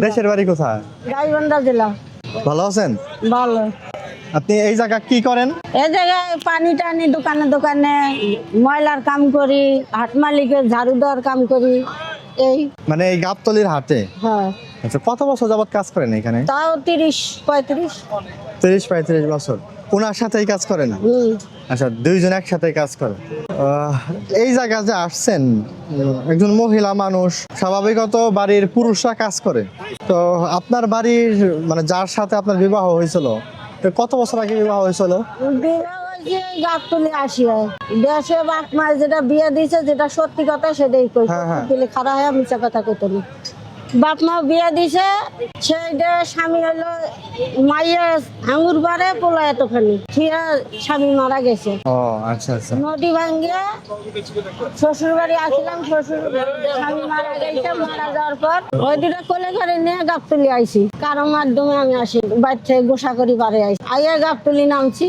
দেশের বাড়ি কোথায়? গাইবান্ধা জেলা। ভালো আছেন? ভালো। আপনি এই জায়গা কি করেন? এই জায়গায় পানি টানি দোকানে দোকানে ময়লার কাম করি, হাট মালিকের ঝাড়ু দেওয়ার কাম করি। এই মানে এই গাবতলির হাটে? হ্যাঁ। আচ্ছা, কত বছর যাবত কাজ করেন এখানে? তাও 30-35। 30-35 বছর। ওনার সাথেই কাজ করেন? আচ্ছা, দুইজন একসাথে কাজ করেন। এই জায়গা যে আসছেন, একজন মহিলা মানুষ, স্বাভাবিকত বাড়ির পুরুষরা কাজ করে, তো আপনার বাড়ির মানে যার সাথে আপনার বিবাহ হয়েছিল, তো কত বছর আগে বিবাহ হয়েছিল? বিয়ে হয়েছে গাবতলি আসিয়া। দেশে বাপ মা যেটা বিয়ে দিয়েছে, যেটা সত্যি কথা সেটাই কই। হ্যাঁ, হ্যাঁ। তুলে খারাপ হয় মিথ্যা কথা কইতো না। বাপ মা বিয়ে দিছে, সেইটা স্বামী হলো মাইয়া আঙুর বারে পোলা এতখানি ঠিয়া স্বামী মারা গেছে। ও আচ্ছা আচ্ছা। নদী ভাঙ্গিয়া শ্বশুর বাড়ি আসলাম, শ্বশুর স্বামী মারা গেছে। মারা যাওয়ার পর ওই দুটা কোলে করে নিয়ে গাবতলি আইছি। কারো মাধ্যমে আমি আসি, বাইর থেকে গোসা করি বাড়ি আইসি। আইয়া গাবতলি নামছি।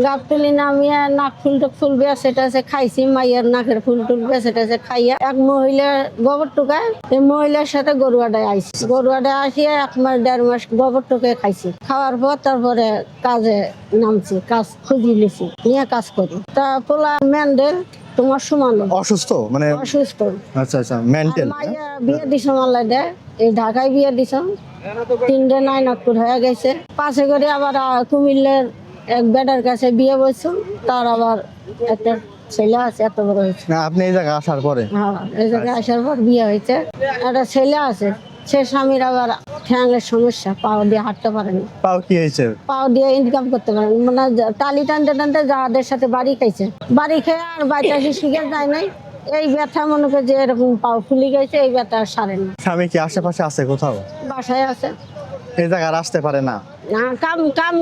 গাবতলি নামিয়া নাক ফুল বেয়া সেটা খাইছি। মাইয়ার নাকের ফুল টুল বেয়া সেটা খাইয়া এক মহিলার গোবর টুকায়, এই মহিলার সাথে গরুয়াডায় আইছি। গরুয়াডায় আসিয়া 1 মাস 1.5 মাস গোবর টুকে খাইছি। খাওয়ার পর তারপরে কাজে নামছি, কাজ খুঁজি লিছি, নিয়ে কাজ করি। তা পোলা ম্যান্ডেল তোমার সমান অসুস্থ মানে? অসুস্থ। আচ্ছা আচ্ছা, মেন্টাল। মাইয়া বিয়ে দিছ মাল্লাই দেয়, এই ঢাকায় বিয়ে দিছ। 3টে নাইনাতপুর হয়ে গেছে। পাশে করে আবার কুমিল্লার এক বেটার কাছে বিয়ে বসছো, তার আবার একটা ছেলে আছে, এত বড় হয়েছে। না, আপনি এই জায়গায় আসার পরে? হ্যাঁ, এই জায়গায় আসার পর বিয়ে হয়েছে। একটা ছেলে আছে, সে স্বামীর আবার ঠ্যাংয়ের সমস্যা, পাও দিয়ে হাঁটতে পারে না। পাও কি হয়েছে? পাও দিয়ে ইনকাম করতে পারে না, মানে টালি টানতে টানতে যাদের সাথে বাড়ি খাইছে, বাড়ি খেয়ে আর বাড়িতে এসে শিখে যায় নাই। এই ব্যথা মনে করে যে এরকম পাও ফুলি গেছে, এই ব্যথা আর সারে না। স্বামী কি আশেপাশে আছে কোথাও? বাসায় আছে। এই জায়গায় আর আসতে পারে না? না, কাম কাম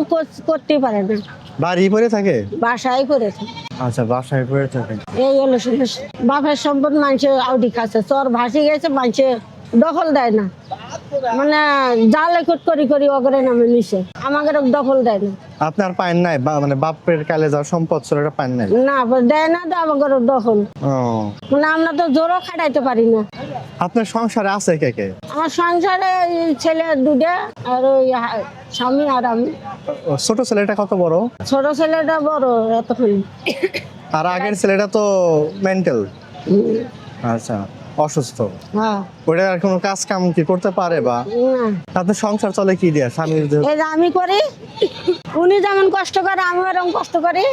করতেই পারে না, বাড়ি পড়ে থাকে? বাসায় করে থাকে। আচ্ছা, বাসায় পড়ে থাকে। এই হলো সমস্যা। বাপের সম্পদ মানুষের আউডি খাচ্ছে, চর ভাসি গেছে, মানুষে দখল দেয় না। মানে জালে কুট করি করি অগরে নামে নিছে, আমাদের দখল দেয় না। আপনার পায়েন নাই মানে বাপের কালে যা সম্পদ ছিল এটা পায়েন নাই? না, দেয় না, তো আমাদের দখল। ও, মানে আমরা তো জোরও খাটাইতে পারি না। আপনার সংসারে আছে কে কে? আমার সংসারে এই ছেলে 2টা, আর ওই স্বামী আর আমি। ও, ছোট ছেলেটা কত বড়? ছোট ছেলেটা বড় এতক্ষণ। আর আগের ছেলেটা তো মেন্টাল? আচ্ছা, অসুস্থ। হ্যাঁ। ওটা আর কোনো কাজ কাম কি করতে পারে বা? না, আপনার সংসার চলে কি দিয়ে? স্বামীর এই যে আমি করি, উনি যেমন কষ্ট করে আমি এরকম কষ্ট করি।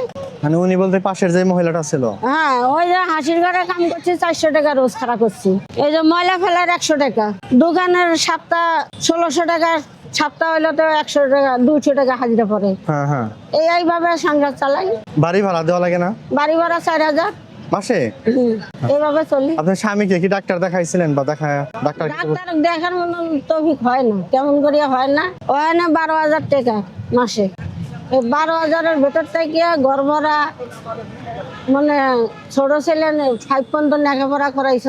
মানে উনি বলতে পাশের যে মহিলাটা ছিল? হ্যাঁ, ওই যে হাসির ঘরে কাম করছি, 400 টাকা রোজ খারাপ করছি। এই যে ময়লা ফেলার 100 টাকা, দোকানের সপ্তাহ 1600 টাকা, সপ্তাহ হইলে তো 100 টাকা 200 টাকা হাজিরা পড়ে। হ্যাঁ হ্যাঁ। এইভাবে সংসার চালাই। বাড়ি ভাড়া দেওয়া লাগে না বাড়ি ভাড়া 4000 মাসে? এইভাবে চলি। আপনার স্বামীকে কি ডাক্তার দেখাইছিলেন বা ডাক্তার? ডাক্তার দেখার মতো তৌফিক হয় না, কেমন করিয়া হয় না। হয় না 12,000 টাকা মাসে। এই 12,000-এর ভেতর থেকে ঘর ভরা, মানে ছোট ছেলে 5 পর্যন্ত লেখাপড়া করাইছ,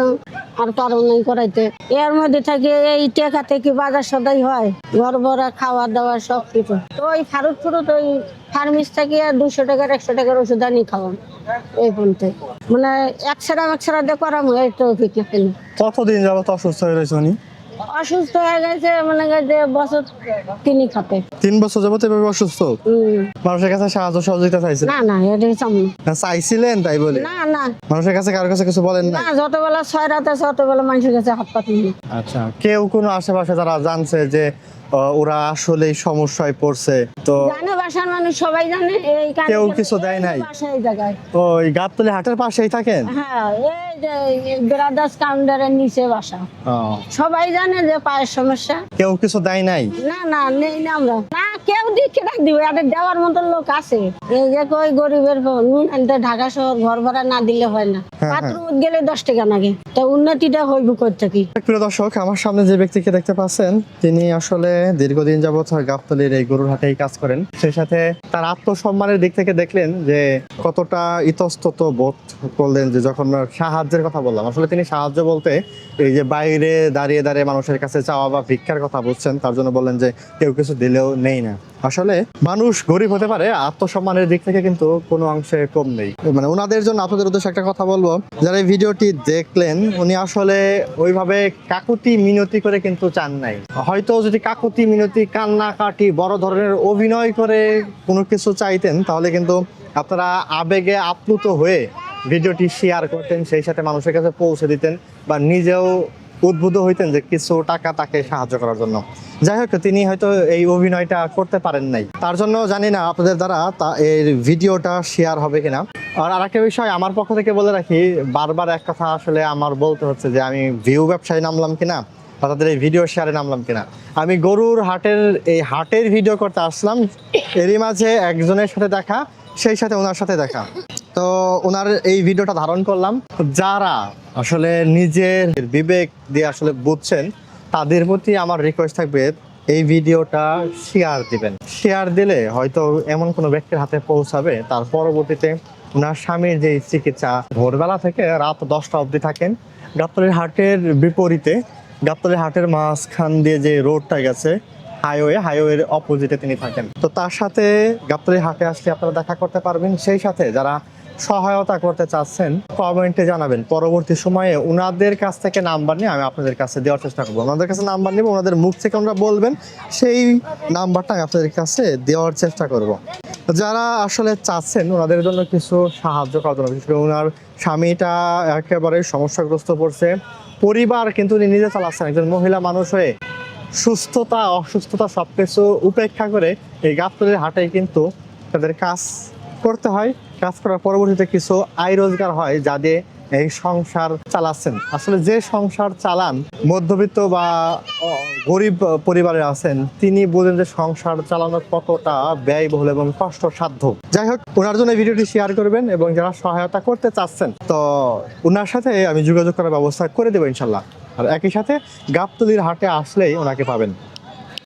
আর পারো নাই করাইতে। এর মধ্যে থেকে এই টাকা থেকে বাজার সদাই হয়, ঘর ভরা খাওয়া দাওয়া সব কিছু। তো ওই ফুরুত ওই ফার্মেস থেকে 200 টাকার 100 টাকার ওষুধ আনি খাওয়ান এই পর্যন্ত। মানে একসারা দিয়ে করাম, এই তো ঠিক না। কতদিন যাবত অসুস্থ হয়ে রয়েছে উনি? অসুস্থ হয়ে গেছে মানে যে বছর 3 খাতে। 3 বছর যাবত এভাবে অসুস্থ? মানুষের কাছে সাহায্য সহযোগিতা চাইছেন? না না, এটা চাম না, চাইছিলেন তাই বলে? না না মানুষের কাছে কারোর কাছে কিছু বলেন না? না, যতবেলা 6 রাত আছে ততবেলা মানুষের কাছে হাত পাতি। আচ্ছা, কেউ কোনো আশেপাশে যারা জানছে যে ওরা আসলে সমস্যায় পড়ছে, তো জানে, বাসার মানুষ সবাই জানে। এই কারণে কেউ কিছু দেয় নাই? বাসায় জায়গায়। ওই গাবতলী হাটের পাশেই থাকেন? হ্যাঁ, এই যে ব্রাদার্স কাউন্টারের নিচে বাসা। ও, সবাই জানে যে পায়ের সমস্যা। কেউ কিছু দেয় নাই? না না, নেই না আমরা। না, কেউ দিকে রাখ দিবে, এটা দেওয়ার মতো লোক আছে। এই যে কই গরিবের নুন আনতে ঢাকা শহর ঘর ভাড়া না দিলে হয় না। বাথরুম গেলে 10 টাকা লাগে, তা উন্নতিটা হইব কই থেকে? প্রিয় দর্শক, আমার সামনে যে ব্যক্তিকে দেখতে পাচ্ছেন, তিনি আসলে দীর্ঘদিন যাবৎ গাবতলীর এই গরুর হাটেই কাজ করেন। সেই সাথে তার আত্মসম্মানের দিক থেকে দেখলেন যে কতটা ইতস্তত বোধ করলেন যে যখন সাহায্যের সাহায্যের কথা বললাম। আসলে তিনি সাহায্য বলতে এই যে বাইরে দাঁড়িয়ে দাঁড়িয়ে মানুষের কাছে চাওয়া বা ভিক্ষার কথা বলছেন, তার জন্য বললেন যে কেউ কিছু দিলেও নেই না। আসলে মানুষ গরিব হতে পারে, আত্মসম্মানের দিক থেকে কিন্তু কোনো অংশে কম নেই। মানে ওনাদের জন্য আপনাদের উদ্দেশ্যে একটা কথা বলবো, যারা এই ভিডিওটি দেখলেন উনি আসলে ওইভাবে কাকুতি মিনতি করে কিন্তু চান নাই। হয়তো যদি কাকুতি মিনতি, কান্নাকাটি, বড় ধরনের অভিনয় করে কোনো কিছু চাইতেন তাহলে কিন্তু আপনারা আবেগে আপ্লুত হয়ে ভিডিওটি শেয়ার করতেন, সেই সাথে মানুষের কাছে পৌঁছে দিতেন বা নিজেও উদ্বুদ্ধ হইতেন যে কিছু টাকা তাকে সাহায্য করার জন্য। যাই হোক, তিনি হয়তো এই অভিনয়টা করতে পারেন নাই, তার জন্য জানি না আপনাদের দ্বারা এর ভিডিওটা শেয়ার হবে কিনা। আর আরেকটা বিষয় আমার পক্ষ থেকে বলে রাখি, বারবার এক কথা আসলে আমার বলতে হচ্ছে যে আমি ভিউ ব্যবসায় নামলাম কিনা বা তাদের এই ভিডিও শেয়ারে নামলাম কিনা। আমি গরুর হাটের ভিডিও করতে আসলাম, এরই মাঝে একজনের সাথে দেখা, সেই সাথে ওনার সাথে দেখা, তো ওনার এই ভিডিওটা ধারণ করলাম। যারা আসলে নিজের বিবেক দিয়ে আসলে বুঝছেন তাদের প্রতি আমার রিকোয়েস্ট থাকবে এই ভিডিওটা শেয়ার দিবেন। শেয়ার দিলে হয়তো এমন কোনো ব্যক্তির হাতে পৌঁছাবে, তার পরবর্তীতে ওনার স্বামীর যে চিকিৎসা ভোরবেলা থেকে রাত 10টা অবধি থাকেন। গাবতলীর হাটের বিপরীতে, গাবতলীর হাটের মাঝখান দিয়ে যে রোডটা গেছে হাইওয়ের অপোজিটে তিনি থাকেন। তো তার সাথে গাবতলীর হাটে আসলে আপনারা দেখা করতে পারবেন। সেই সাথে যারা সহায়তা করতে চাচ্ছেন কমেন্টে জানাবেন, পরবর্তী সময়ে ওনাদের কাছ থেকে নাম্বার নিয়ে আমি আপনাদের কাছে দেওয়ার চেষ্টা করবো। ওনাদের কাছে নাম্বার নেব, ওনাদের মুখ থেকে ওনারা বলবেন, সেই নাম্বারটা আমি আপনাদের কাছে দেওয়ার চেষ্টা করব। যারা আসলে চাচ্ছেন ওনাদের জন্য কিছু সাহায্য করার জন্য, বিশেষ করে ওনার স্বামীটা একেবারে সমস্যাগ্রস্ত পড়ছে, পরিবার কিন্তু উনি নিজে চালাচ্ছেন, একজন মহিলা মানুষ হয়ে সুস্থতা অসুস্থতা সবকিছু উপেক্ষা করে এই গাবতলীর হাটে কিন্তু তাদের কাজ করতে হয়। কাজ করার পরবর্তীতে কিছু আয় রোজগার হয়, যা দিয়ে এই সংসার চালাচ্ছেন। আসলে যে সংসার চালান মধ্যবিত্ত বা গরিব পরিবারে আছেন, তিনি বোঝেন যে সংসার চালানো কতটা ব্যয়বহুল এবং কষ্টসাধ্য। যাই হোক, ওনার জন্য ভিডিওটি শেয়ার করবেন এবং যারা সহায়তা করতে চাচ্ছেন তো ওনার সাথে আমি যোগাযোগ করার ব্যবস্থা করে দেবো ইনশাল্লাহ। আর একই সাথে গাবতলীর হাটে আসলেই ওনাকে পাবেন।